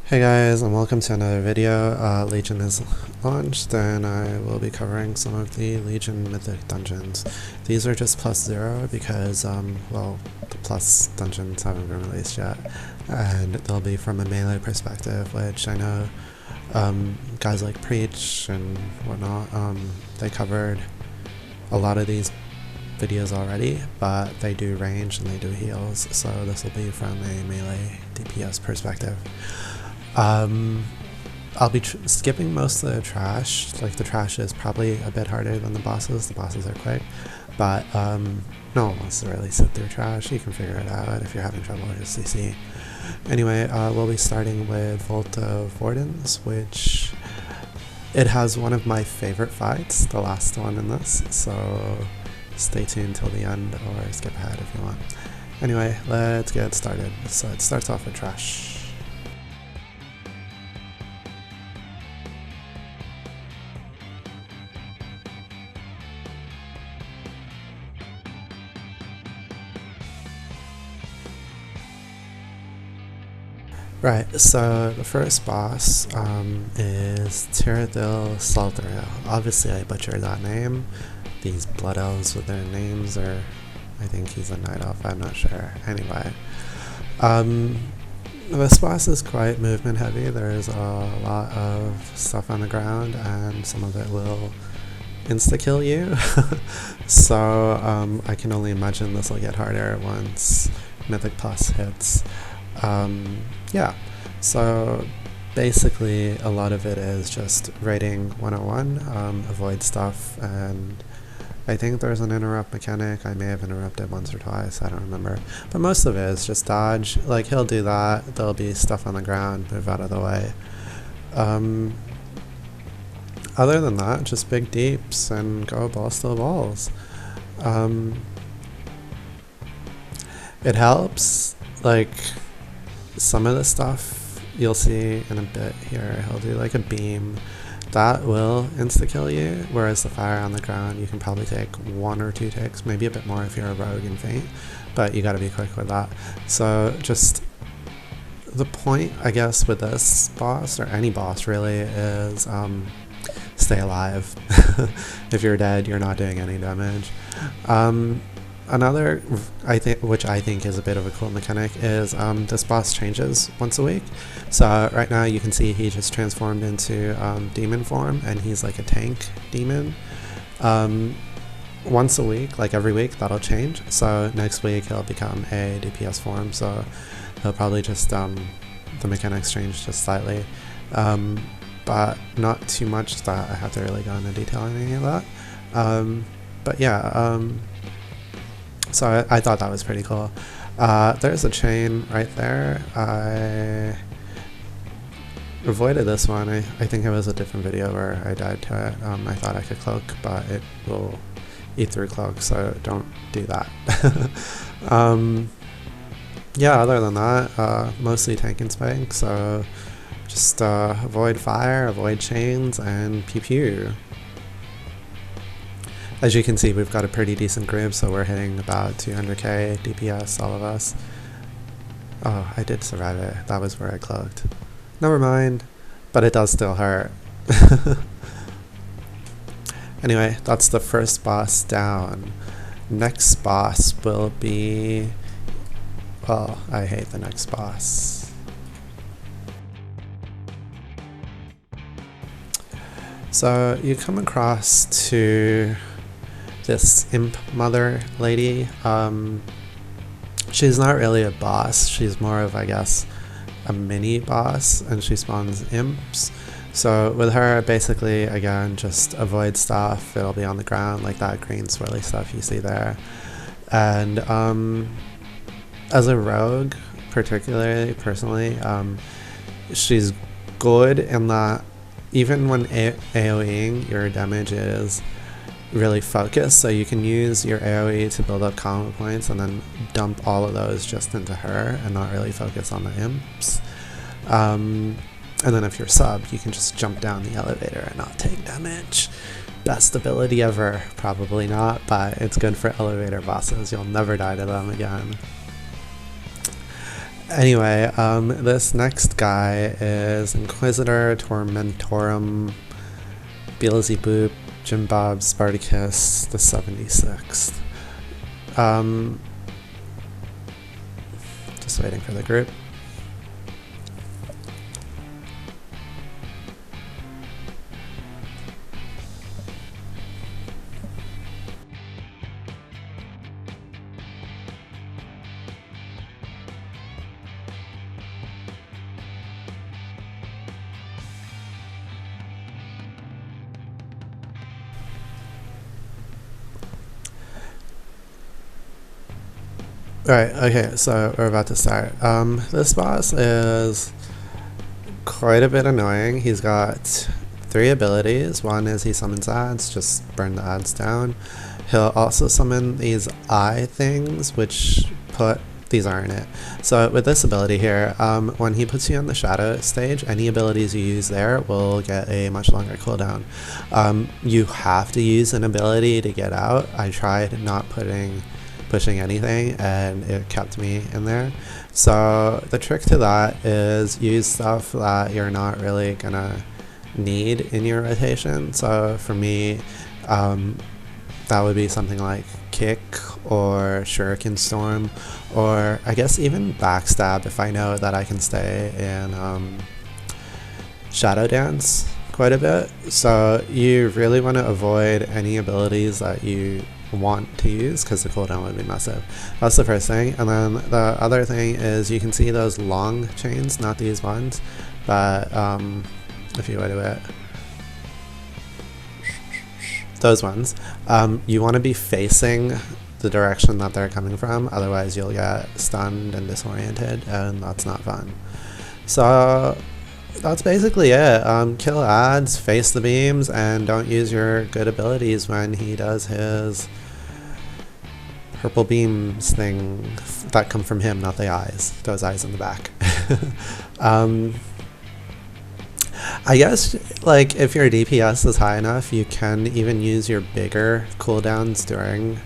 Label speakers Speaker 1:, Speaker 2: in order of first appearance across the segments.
Speaker 1: Hey guys, and welcome to another video. Legion is launched, and I will be covering some of the Legion Mythic dungeons. These are just +0 because, well, the plus dungeons haven't been released yet, and they'll be from a melee perspective, which I know guys like Preach and whatnot, they covered a lot of these videos already, but they do range and they do heals, so this will be from a melee DPS perspective. I'll be skipping most of the trash. Like, the trash is probably a bit harder than the bosses are quick, but no one wants to really sit through trash. You can figure it out if you're having trouble with CC. Anyway, we'll be starting with Vault of Wardens, which it has one of my favorite fights, the last one in this, so stay tuned till the end or skip ahead if you want. Anyway, let's get started. So it starts off with trash. Right, so the first boss is Tyradil Salterhill. Obviously I butchered that name. These blood elves with their names are, I think he's a night elf, I'm not sure. Anyway, this boss is quite movement heavy. There's a lot of stuff on the ground and some of it will insta-kill you. So I can only imagine this will get harder once Mythic Plus hits. Yeah, so basically a lot of it is just raiding 101, avoid stuff, and I think there's an interrupt mechanic. I may have interrupted once or twice, I don't remember, but most of it is just dodge. Like, he'll do that, there'll be stuff on the ground, move out of the way. Other than that, just big deeps and go balls to the walls. It helps, like, some of the stuff you'll see in a bit here. He'll do like a beam that will insta-kill you, whereas the fire on the ground you can probably take 1 or 2 ticks, maybe a bit more if you're a rogue and faint, but you gotta be quick with that. So just the point, I guess, with this boss, or any boss really, is stay alive. If you're dead, you're not doing any damage. Another, which I think is a bit of a cool mechanic, is this boss changes once a week. So right now you can see he just transformed into demon form, and he's like a tank demon. Once a week, like every week, that'll change. So next week he'll become a DPS form, so he'll probably just, the mechanics change just slightly. But not too much that I have to really go into detail on any of that. But yeah, so I thought that was pretty cool. There's a chain right there. I avoided this one. I think it was a different video where I died to it. I thought I could cloak, but it will eat through cloak, so don't do that. Yeah, other than that, mostly tank and spank, so just avoid fire, avoid chains, and pew pew. As you can see, we've got a pretty decent group, so we're hitting about 200k DPS, all of us. Oh, I did survive it. That was where I cloaked. Never mind, but it does still hurt. Anyway, that's the first boss down. Next boss will be... well, I hate the next boss. So you come across to this imp mother lady. She's not really a boss, she's more of, I guess, a mini boss, and she spawns imps. So with her, basically, again, just avoid stuff. It'll be on the ground, like that green swirly stuff you see there. And as a rogue, personally, she's good in that even when AoEing, your damage is really focused, so you can use your AoE to build up combo points and then dump all of those just into her and not really focus on the imps. And then if you're sub, you can just jump down the elevator and not take damage. Best ability ever? Probably not, but it's good for elevator bosses. You'll never die to them again. Anyway, this next guy is Inquisitor Tormentorum Beelzebub Jim Bob Spartacus the 76th. Just waiting for the group. Right, okay, so we're about to start. This boss is quite a bit annoying. He's got 3 abilities. One is he summons ads, just burn the ads down. He'll also summon these eye things, which these aren't it. So with this ability here, when he puts you on the shadow stage, any abilities you use there will get a much longer cooldown. You have to use an ability to get out. I tried not pushing anything and it kept me in there. So the trick to that is use stuff that you're not really gonna need in your rotation. So for me, that would be something like Kick or Shuriken Storm, or I guess even Backstab if I know that I can stay in Shadow Dance quite a bit. So you really want to avoid any abilities that you want to use because the cooldown would be massive. That's the first thing. And then the other thing is you can see those long chains, not these ones, but if you wait a bit, those ones, you want to be facing the direction that they're coming from, otherwise you'll get stunned and disoriented, and that's not fun. So that's basically it. Kill ads, face the beams, and don't use your good abilities when he does his purple beams thing that come from him, not the eyes. Those eyes in the back. I guess, like, if your DPS is high enough, you can even use your bigger cooldowns during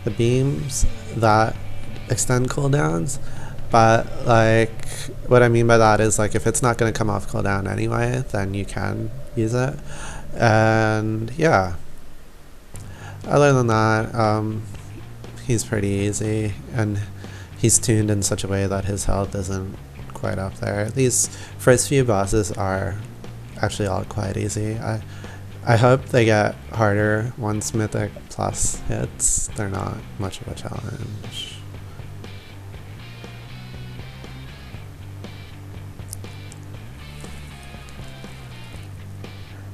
Speaker 1: the beams that extend cooldowns. But, like, what I mean by that is, like, if it's not going to come off cooldown anyway, then you can use it. And, yeah. Other than that, he's pretty easy, and he's tuned in such a way that his health isn't quite up there. These first few bosses are actually all quite easy. I hope they get harder once Mythic Plus hits. They're not much of a challenge.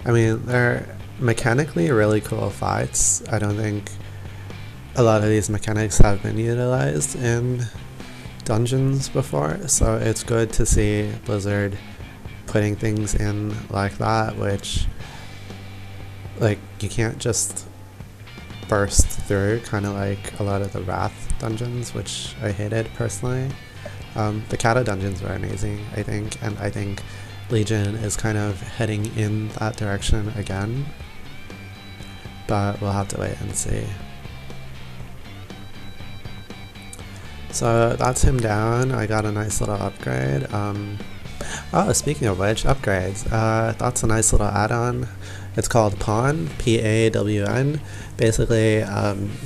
Speaker 1: I mean, they're mechanically really cool fights. I don't think a lot of these mechanics have been utilized in dungeons before, so it's good to see Blizzard putting things in like that, which, like, you can't just burst through, kind of like a lot of the Wrath dungeons, which I hated personally. The Kata dungeons were amazing, I think, and I think Legion is kind of heading in that direction again, but we'll have to wait and see. So that's him down. I got a nice little upgrade. Oh, speaking of which, upgrades. That's a nice little add-on. It's called Pawn, P-A-W-N. Basically,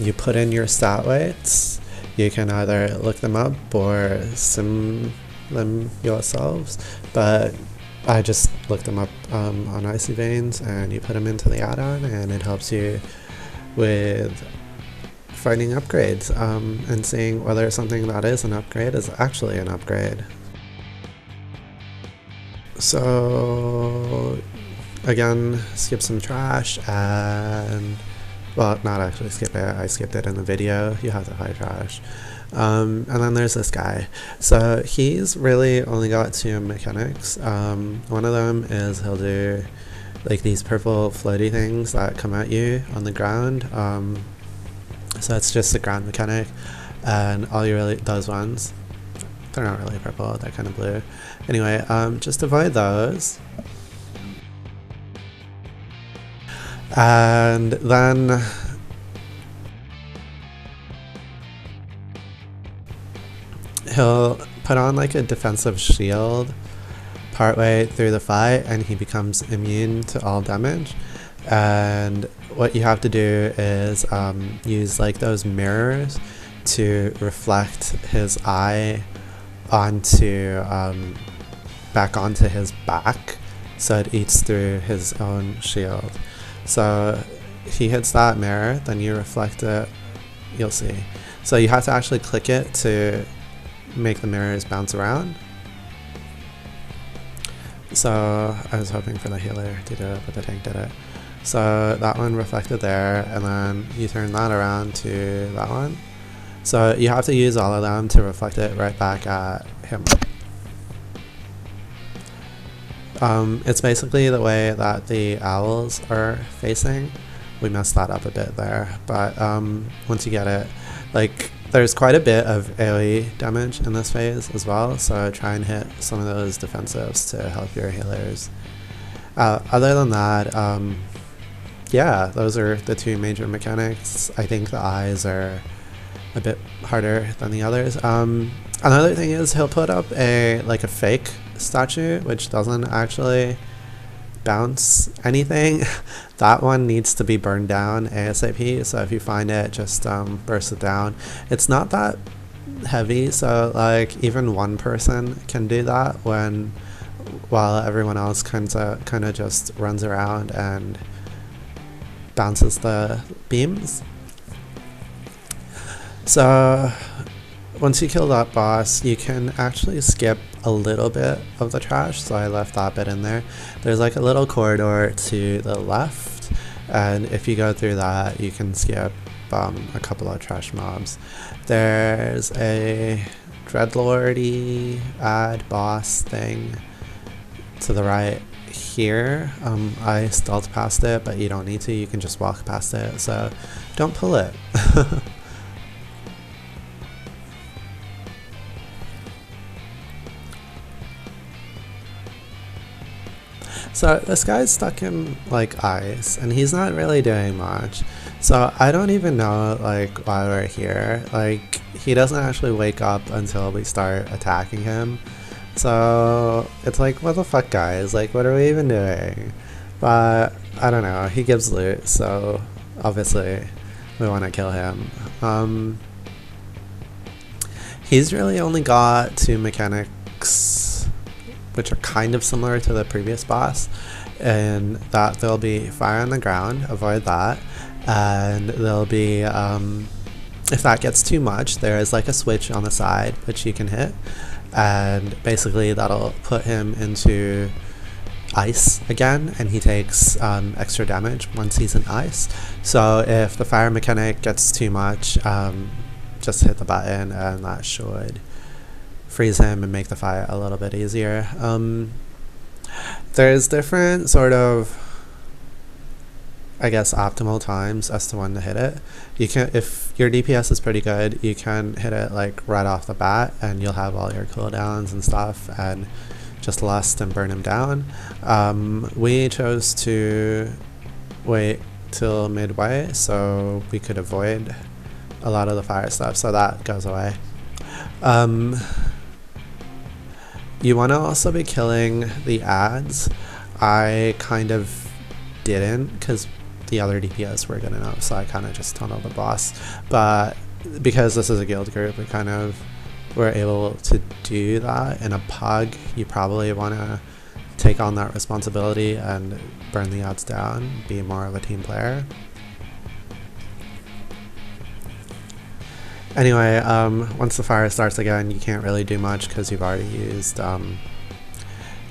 Speaker 1: you put in your stat weights. You can either look them up or sim them yourselves, but I just looked them up on Icy Veins, and you put them into the add-on, and it helps you with finding upgrades and seeing whether something that is an upgrade is actually an upgrade. So again, skip some trash, and well, not actually skip it, I skipped it in the video. You have to hide trash. And then there's this guy. So he's really only got 2 mechanics. One of them is he'll do like these purple floaty things that come at you on the ground. So it's just the ground mechanic, and all you really, those ones, they're not really purple, they're kind of blue. Anyway, just avoid those. And then he'll put on like a defensive shield partway through the fight, and he becomes immune to all damage. And what you have to do is use like those mirrors to reflect his eye onto back onto his back, so it eats through his own shield. So if he hits that mirror, then you reflect it, you'll see. So you have to actually click it to make the mirrors bounce around. So I was hoping for the healer to do it, but the tank did it. So that one reflected there, and then you turn that around to that one. So you have to use all of them to reflect it right back at him. It's basically the way that the owls are facing. We messed that up a bit there, but once you get it, like, there's quite a bit of AoE damage in this phase as well, so try and hit some of those defensives to help your healers. Other than that, yeah, those are the two major mechanics. I think the eyes are a bit harder than the others. Another thing is he'll put up a fake statue, which doesn't actually bounce anything. That one needs to be burned down ASAP, so if you find it, just burst it down. It's not that heavy, so like even one person can do that while everyone else kind of just runs around and bounces the beams. So once you kill that boss, you can actually skip a little bit of the trash, so I left that bit in there. There's like a little corridor to the left, and if you go through that, you can skip a couple of trash mobs. There's a Dreadlordy ad boss thing to the right here. I stealthed past it, but you don't need to, you can just walk past it, so don't pull it. So this guy's stuck in like ice, and he's not really doing much. So I don't even know like why we're here. Like, he doesn't actually wake up until we start attacking him. So it's like, what the fuck, guys? Like, what are we even doing? But I don't know. He gives loot, so obviously we want to kill him. He's really only got two mechanics, which are kind of similar to the previous boss, and that there'll be fire on the ground, avoid that, and there'll be, if that gets too much, there is like a switch on the side which you can hit, and basically that'll put him into ice again, and he takes extra damage once he's in ice. So if the fire mechanic gets too much, just hit the button and that should freeze him and make the fight a little bit easier. There's different sort of, I guess, optimal times as to when to hit it. You can, if your DPS is pretty good, you can hit it like right off the bat, and you'll have all your cooldowns and stuff, and just lust and burn him down. We chose to wait till midway so we could avoid a lot of the fire stuff, so that goes away. You want to also be killing the ads. I kind of didn't, because the other DPS were good enough, so I kind of just tunneled the boss. But because this is a guild group, we kind of were able to do that. In a pug, you probably want to take on that responsibility and burn the ads down, be more of a team player. Anyway, once the fire starts again, you can't really do much because you've already used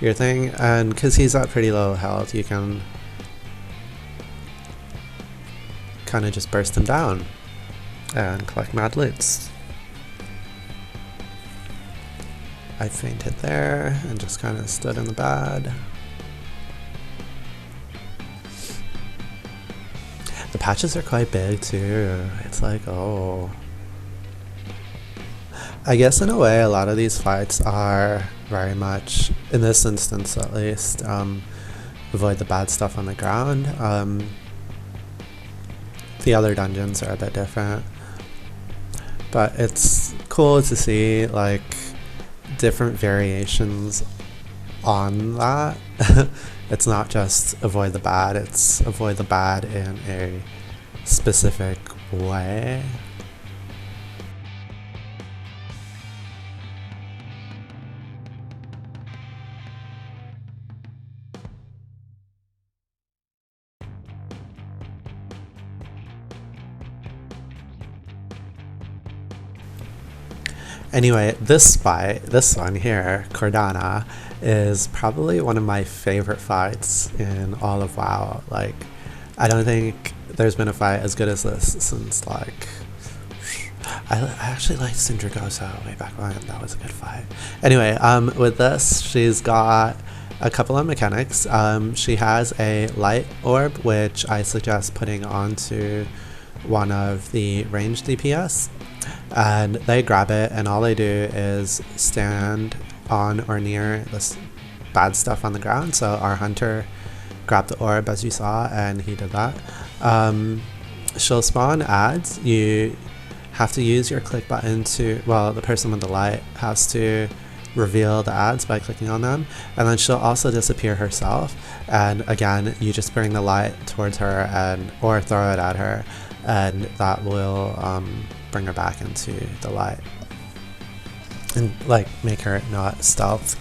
Speaker 1: your thing, and because he's at pretty low health, you can kind of just burst him down and collect mad loots. I fainted there and just kind of stood in the bad. The patches are quite big too. It's like, oh. I guess in a way a lot of these fights are very much, in this instance at least, avoid the bad stuff on the ground. The other dungeons are a bit different, but it's cool to see like different variations on that. It's not just avoid the bad, it's avoid the bad in a specific way. Anyway, this one here, Cordana, is probably one of my favorite fights in all of WoW. Like, I don't think there's been a fight as good as this since, like, I actually liked Sindragosa way back when. That was a good fight. Anyway, with this, she's got a couple of mechanics. She has a light orb, which I suggest putting onto one of the ranged DPS. And they grab it, and all they do is stand on or near this bad stuff on the ground. So our hunter grabbed the orb, as you saw, and he did that. She'll spawn ads. You have to use your click button to, well, the person with the light has to reveal the ads by clicking on them, and then she'll also disappear herself, and again you just bring the light towards her and or throw it at her, and that will bring her back into the light and like make her not stealth.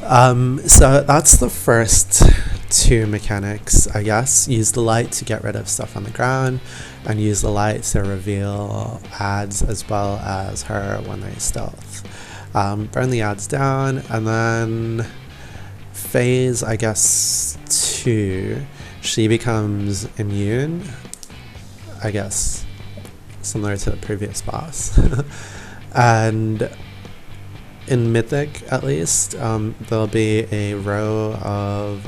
Speaker 1: So that's the first two mechanics, I guess. Use the light to get rid of stuff on the ground, and use the light to reveal ads as well as her when they stealth. Burn the ads down, and then phase, I guess, 2, she becomes immune, I guess, similar to the previous boss. And in Mythic, at least, there'll be a row of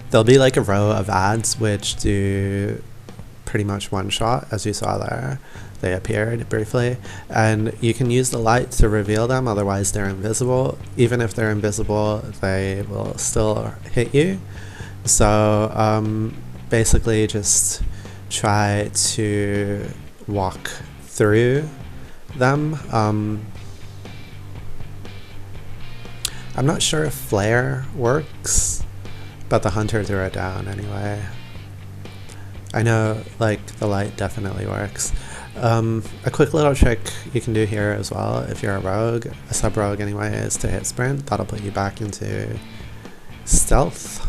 Speaker 1: there'll be like a row of ads which do pretty much one shot, as you saw there. They appeared briefly, and you can use the light to reveal them, otherwise they're invisible. Even if they're invisible, they will still hit you. So basically just try to walk through them. I'm not sure if flare works, but the hunter threw it down anyway. I know, like, the light definitely works. A quick little trick you can do here as well, if you're a rogue, a sub-rogue anyway, is to hit sprint. That'll put you back into stealth.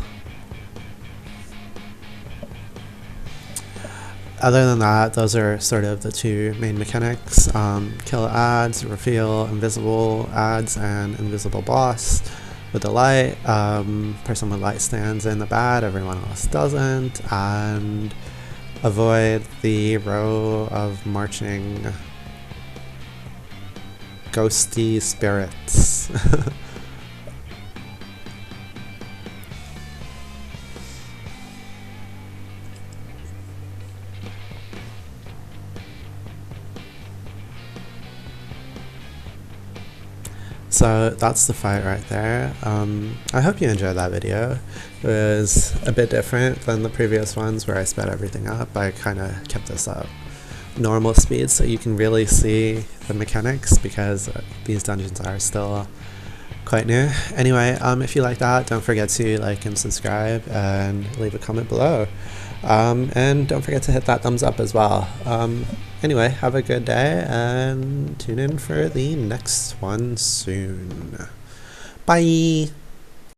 Speaker 1: Other than that, those are sort of the two main mechanics. Kill ads, reveal invisible ads, and invisible boss with the light. Person with light stands in the bad, everyone else doesn't, and avoid the row of marching ghosty spirits. So that's the fight right there. I hope you enjoyed that video. It was a bit different than the previous ones where I sped everything up. I kind of kept this up normal speed so you can really see the mechanics, because these dungeons are still quite new. Anyway, if you like that, don't forget to like and subscribe and leave a comment below. And don't forget to hit that thumbs up as well. Anyway, have a good day and tune in for the next one soon. Bye!